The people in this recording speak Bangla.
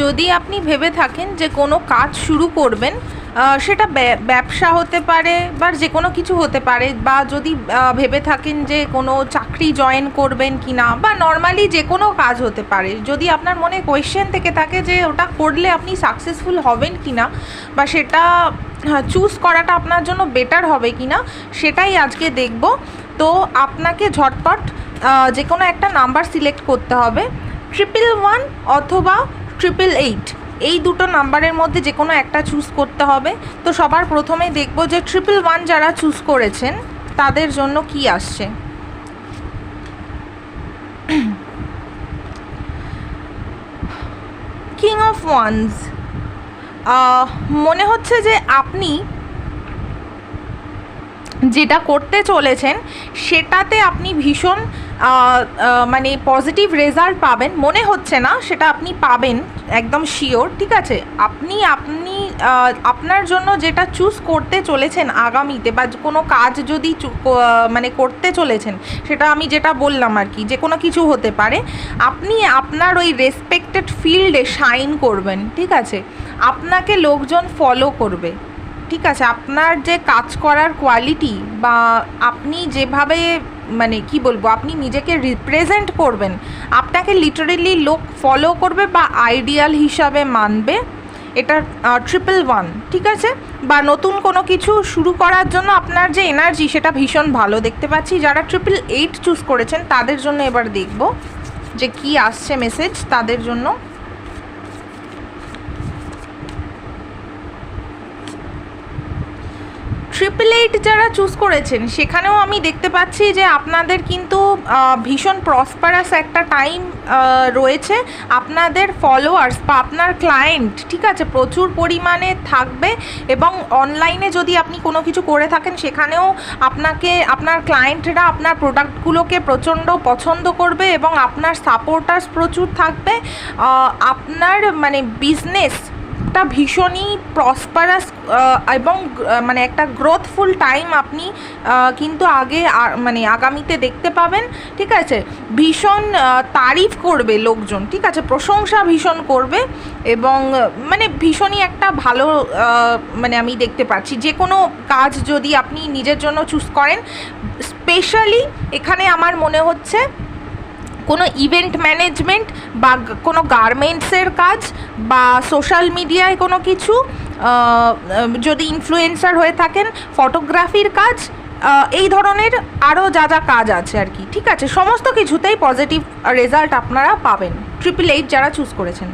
যদি আপনি ভেবে থাকেন যে কোনো কাজ শুরু করবেন, সেটা ব্যবসা হতে পারে বা যে কোনো কিছু হতে পারে, বা যদি ভেবে থাকেন যে কোনো চাকরি জয়েন করবেন কি না, বা নর্মালি যে কোনো কাজ হতে পারে, যদি আপনার মনে কোয়েশ্চেন থেকে থাকে যে ওটা করলে আপনি সাকসেসফুল হবেন কি না, বা সেটা চুজ করাটা আপনার জন্য বেটার হবে কি না, সেটাই আজকে দেখব। তো আপনাকে ঝটপট যে কোনো একটা নাম্বার সিলেক্ট করতে হবে, 111 অথবা 888, এই দুটো নাম্বারের মধ্যে যে কোনো একটা চুজ করতে হবে। তো সবার প্রথমে দেখব যে 111 যারা চুজ করেছেন তাদের জন্য কি আসছে। কিং অফ ওয়ান্স, মনে হচ্ছে যে আপনি যেটা করতে চলেছেন সেটাতে আপনি ভীষণ মানে পজিটিভ রেজাল্ট পাবেন। মনে হচ্ছে না, সেটা আপনি পাবেন একদম শিওর, ঠিক আছে। আপনি আপনার জন্য যেটা চুজ করতে চলেছেন আগামীতে, বা কোনো কাজ যদি মানে করতে চলেছেন, সেটা আমি যেটা বললাম আর কি, যে কোনো কিছু হতে পারে, আপনি আপনার ওই রেসপেক্টেড ফিল্ডে শাইন করবেন, ঠিক আছে। আপনাকে লোকজন ফলো করবে, ঠিক আছে। আপনার যে কাজ করার কোয়ালিটি, বা আপনি যেভাবে মানে কি বলবো, আপনি নিজেকে রিপ্রেজেন্ট করবেন, আপনাকে লিটারেলি লোক ফলো করবে বা আইডিয়াল হিসাবে মানবে। এটা 111, ঠিক আছে। বা নতুন কোনো কিছু শুরু করার জন্য আপনার যে এনার্জি, সেটা ভীষণ ভালো দেখতে পাচ্ছি। যারা 888 চুজ করেছেন তাদের জন্য এবার দেখব যে কি আসছে মেসেজ তাদের জন্য। 888 যারা চুজ করেছেন, সেখানেও আমি দেখতে পাচ্ছি যে আপনাদের কিন্তু ভীষণ প্রসপারাস একটা টাইম রয়েছে। আপনাদের ফলোয়ার্স বা আপনার ক্লায়েন্ট, ঠিক আছে, প্রচুর পরিমাণে থাকবে। এবং অনলাইনে যদি আপনি কোনো কিছু করে থাকেন, সেখানেও আপনার ক্লায়েন্টরা আপনার প্রোডাক্টগুলোকে প্রচণ্ড পছন্দ করবে এবং আপনার সাপোর্টার্স প্রচুর থাকবে। আপনার মানে বিজনেসটা ভীষণই প্রসপারাস এবং মানে একটা গ্রোথফুল টাইম আপনি কিন্তু মানে আগামীতে দেখতে পাবেন, ঠিক আছে। ভীষণ তারিফ করবে লোকজন, ঠিক আছে, প্রশংসা ভীষণ করবে, এবং মানে ভীষণই একটা ভালো মানে আমি দেখতে পাচ্ছি। যে কোনো কাজ যদি আপনি নিজের জন্য চুজ করেন, স্পেশালি এখানে আমার মনে হচ্ছে কোনো ইভেন্ট ম্যানেজমেন্ট বা কোনো গার্মেন্টসের কাজ, বা সোশ্যাল মিডিয়ায় কোনো কিছু, যদি ইনফ্লুয়েন্সার হয়ে থাকেন, ফটোগ্রাফির কাজ, এই ধরনের আরও যা যা কাজ আছে আর কি, ঠিক আছে, সমস্ত কিছুতেই পজিটিভ রেজাল্ট আপনারা পাবেন। 888 যারা চুজ করেছেন।